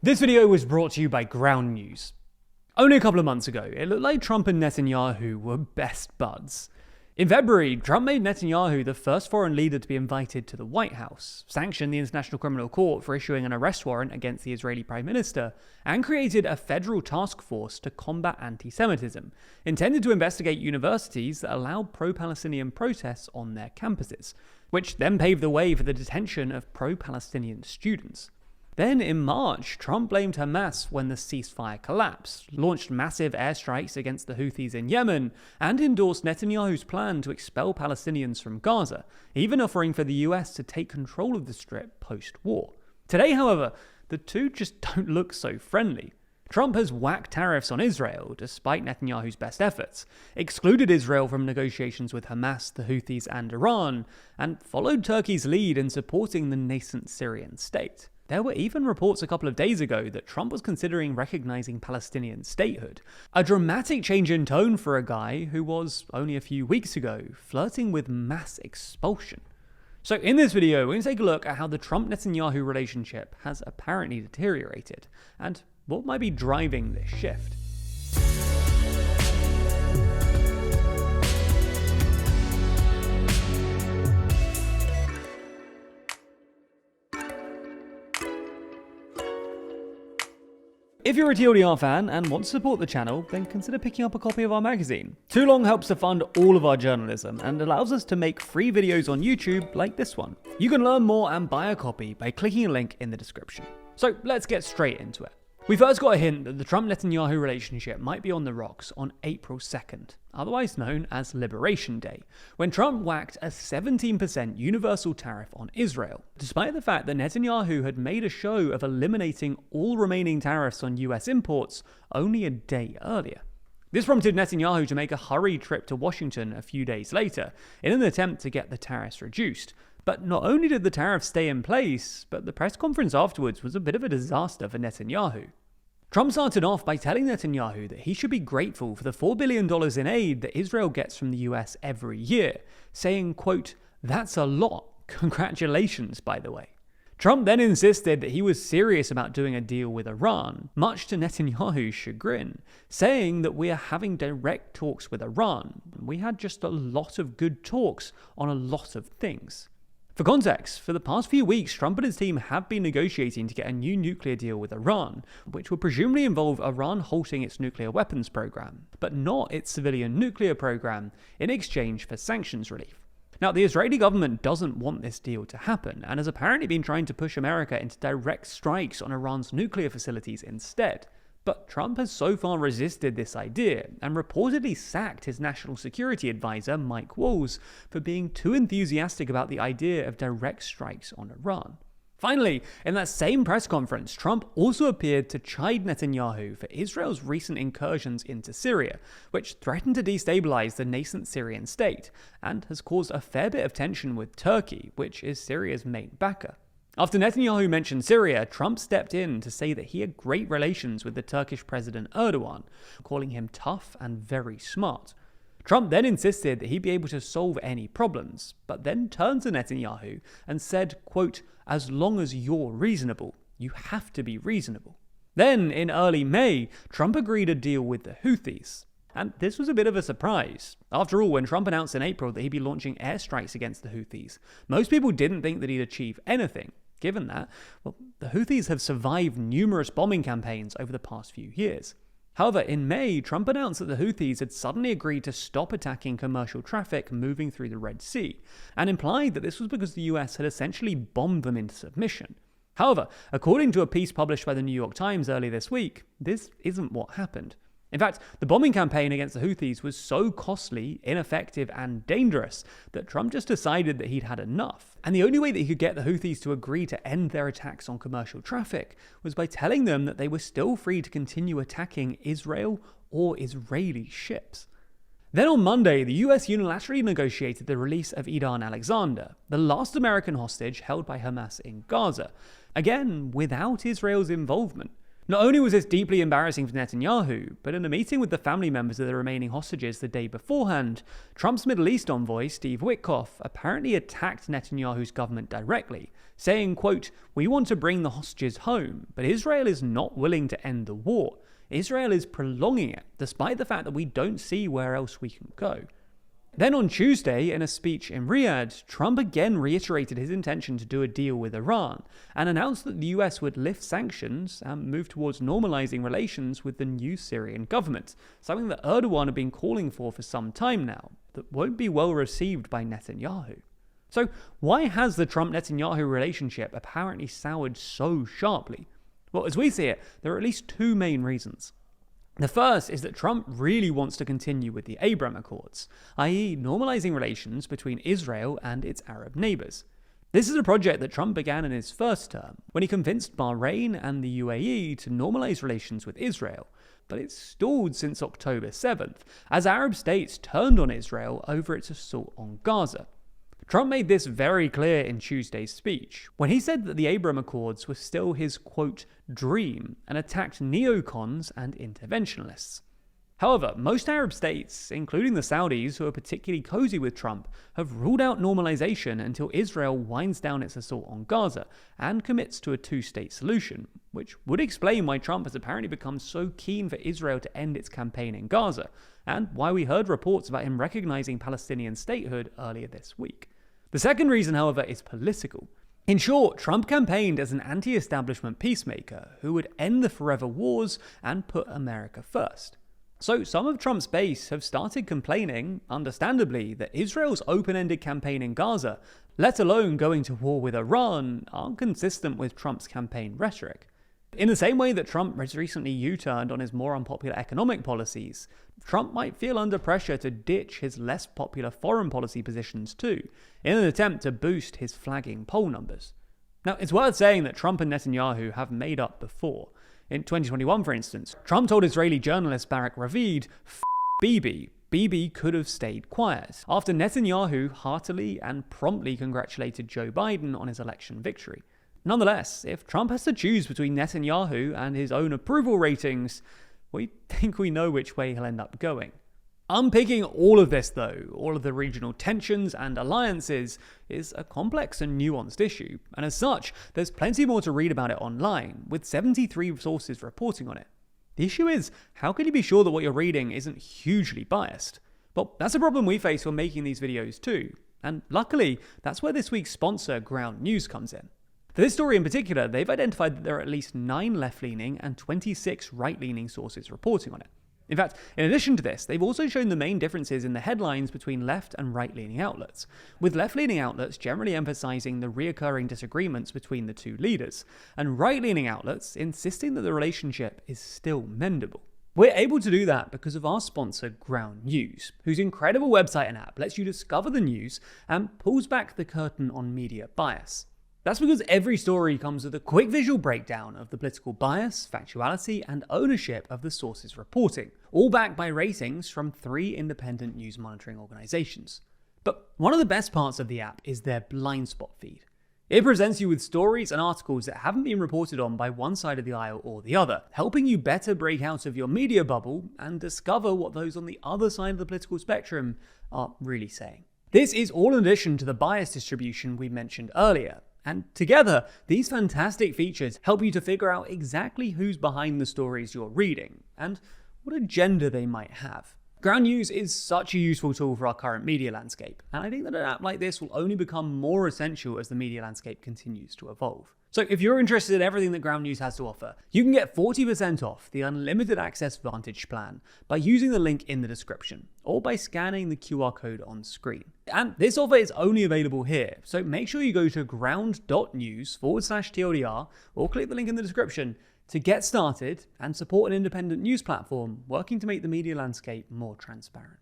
This video was brought to you by Ground News. Only a couple of months ago, it looked like Trump and Netanyahu were best buds. In February, Trump made Netanyahu the first foreign leader to be invited to the White House, sanctioned the International Criminal Court for issuing an arrest warrant against the Israeli Prime Minister, and created a federal task force to combat antisemitism, intended to investigate universities that allowed pro-Palestinian protests on their campuses, which then paved the way for the detention of pro-Palestinian students. Then in March, Trump blamed Hamas when the ceasefire collapsed, launched massive airstrikes against the Houthis in Yemen, and endorsed Netanyahu's plan to expel Palestinians from Gaza, even offering for the US to take control of the Strip post-war. Today, however, the two just don't look so friendly. Trump has whacked tariffs on Israel, despite Netanyahu's best efforts, excluded Israel from negotiations with Hamas, the Houthis, and Iran, and followed Turkey's lead in supporting the nascent Syrian state. There were even reports a couple of days ago that Trump was considering recognizing Palestinian statehood, a dramatic change in tone for a guy who was, only a few weeks ago, flirting with mass expulsion. So in this video, we're going to take a look at how the Trump-Netanyahu relationship has apparently deteriorated, and what might be driving this shift. If you're a TLDR fan and want to support the channel, then consider picking up a copy of our magazine. Too Long helps to fund all of our journalism and allows us to make free videos on YouTube like this one. You can learn more and buy a copy by clicking a link in the description. So let's get straight into it. We first got a hint that the Trump-Netanyahu relationship might be on the rocks on April 2nd, otherwise known as Liberation Day, when Trump whacked a 17% universal tariff on Israel, despite the fact that Netanyahu had made a show of eliminating all remaining tariffs on US imports only a day earlier. This prompted Netanyahu to make a hurried trip to Washington a few days later in an attempt to get the tariffs reduced. But not only did the tariffs stay in place, but the press conference afterwards was a bit of a disaster for Netanyahu. Trump started off by telling Netanyahu that he should be grateful for the $4 billion in aid that Israel gets from the US every year, saying, quote, "That's a lot. Congratulations, by the way." Trump then insisted that he was serious about doing a deal with Iran, much to Netanyahu's chagrin, saying that we are having direct talks with Iran. We had just a lot of good talks on a lot of things. For context, for the past few weeks, Trump and his team have been negotiating to get a new nuclear deal with Iran, which would presumably involve Iran halting its nuclear weapons program, but not its civilian nuclear program, in exchange for sanctions relief. Now, the Israeli government doesn't want this deal to happen, and has apparently been trying to push America into direct strikes on Iran's nuclear facilities instead. But Trump has so far resisted this idea, and reportedly sacked his national security advisor, Mike Walls, for being too enthusiastic about the idea of direct strikes on Iran. Finally, in that same press conference, Trump also appeared to chide Netanyahu for Israel's recent incursions into Syria, which threatened to destabilize the nascent Syrian state, and has caused a fair bit of tension with Turkey, which is Syria's main backer. After Netanyahu mentioned Syria, Trump stepped in to say that he had great relations with the Turkish President Erdogan, calling him tough and very smart. Trump then insisted that he'd be able to solve any problems, but then turned to Netanyahu and said, quote, "As long as you're reasonable, you have to be reasonable." Then, in early May, Trump agreed a deal with the Houthis. And this was a bit of a surprise. After all, when Trump announced in April that he'd be launching airstrikes against the Houthis, most people didn't think that he'd achieve anything. Given that, well, the Houthis have survived numerous bombing campaigns over the past few years. However, in May, Trump announced that the Houthis had suddenly agreed to stop attacking commercial traffic moving through the Red Sea, and implied that this was because the US had essentially bombed them into submission. However, according to a piece published by the New York Times earlier this week, this isn't what happened. In fact, the bombing campaign against the Houthis was so costly, ineffective, and dangerous that Trump just decided that he'd had enough. And the only way that he could get the Houthis to agree to end their attacks on commercial traffic was by telling them that they were still free to continue attacking Israel or Israeli ships. Then on Monday, the US unilaterally negotiated the release of Idan Alexander, the last American hostage held by Hamas in Gaza, again without Israel's involvement. Not only was this deeply embarrassing for Netanyahu, but in a meeting with the family members of the remaining hostages the day beforehand, Trump's Middle East envoy, Steve Witkoff, apparently attacked Netanyahu's government directly, saying, quote, "We want to bring the hostages home, but Israel is not willing to end the war. Israel is prolonging it, despite the fact that we don't see where else we can go." Then on Tuesday, in a speech in Riyadh, Trump again reiterated his intention to do a deal with Iran and announced that the US would lift sanctions and move towards normalizing relations with the new Syrian government, something that Erdogan had been calling for some time now, that won't be well received by Netanyahu. So why has the Trump-Netanyahu relationship apparently soured so sharply? Well, as we see it, there are at least two main reasons. The first is that Trump really wants to continue with the Abraham Accords, i.e. normalizing relations between Israel and its Arab neighbors. This is a project that Trump began in his first term, when he convinced Bahrain and the UAE to normalize relations with Israel, but it's stalled since October 7th, as Arab states turned on Israel over its assault on Gaza. Trump made this very clear in Tuesday's speech, when he said that the Abraham Accords were still his, quote, dream, and attacked neocons and interventionists. However, most Arab states, including the Saudis, who are particularly cozy with Trump, have ruled out normalization until Israel winds down its assault on Gaza and commits to a two-state solution, which would explain why Trump has apparently become so keen for Israel to end its campaign in Gaza, and why we heard reports about him recognizing Palestinian statehood earlier this week. The second reason, however, is political. In short, Trump campaigned as an anti-establishment peacemaker who would end the forever wars and put America first. So some of Trump's base have started complaining, understandably, that Israel's open-ended campaign in Gaza, let alone going to war with Iran, aren't consistent with Trump's campaign rhetoric. In the same way that Trump has recently U-turned on his more unpopular economic policies, Trump might feel under pressure to ditch his less popular foreign policy positions too, in an attempt to boost his flagging poll numbers. Now, it's worth saying that Trump and Netanyahu have made up before. In 2021, for instance, Trump told Israeli journalist Barak Ravid, "F Bibi. Bibi could have stayed quiet," after Netanyahu heartily and promptly congratulated Joe Biden on his election victory. Nonetheless, if Trump has to choose between Netanyahu and his own approval ratings, we think we know which way he'll end up going. Unpicking all of this, though, all of the regional tensions and alliances, is a complex and nuanced issue, and as such, there's plenty more to read about it online, with 73 sources reporting on it. The issue is, how can you be sure that what you're reading isn't hugely biased? Well, that's a problem we face when making these videos too, and luckily, that's where this week's sponsor, Ground News, comes in. For this story in particular, they've identified that there are at least 9 left-leaning and 26 right-leaning sources reporting on it. In fact, in addition to this, they've also shown the main differences in the headlines between left and right-leaning outlets, with left-leaning outlets generally emphasizing the reoccurring disagreements between the two leaders, and right-leaning outlets insisting that the relationship is still mendable. We're able to do that because of our sponsor, Ground News, whose incredible website and app lets you discover the news and pulls back the curtain on media bias. That's because every story comes with a quick visual breakdown of the political bias, factuality, and ownership of the source's reporting, all backed by ratings from 3 independent news monitoring organizations. But one of the best parts of the app is their blind spot feed. It presents you with stories and articles that haven't been reported on by one side of the aisle or the other, helping you better break out of your media bubble and discover what those on the other side of the political spectrum are really saying. This is all in addition to the bias distribution we mentioned earlier. And together, these fantastic features help you to figure out exactly who's behind the stories you're reading, and what agenda they might have. Ground News is such a useful tool for our current media landscape, and I think that an app like this will only become more essential as the media landscape continues to evolve. So if you're interested in everything that Ground News has to offer, you can get 40% off the Unlimited Access Vantage plan by using the link in the description, or by scanning the QR code on screen. And this offer is only available here, so make sure you go to ground.news/TLDR or click the link in the description to get started and support an independent news platform working to make the media landscape more transparent.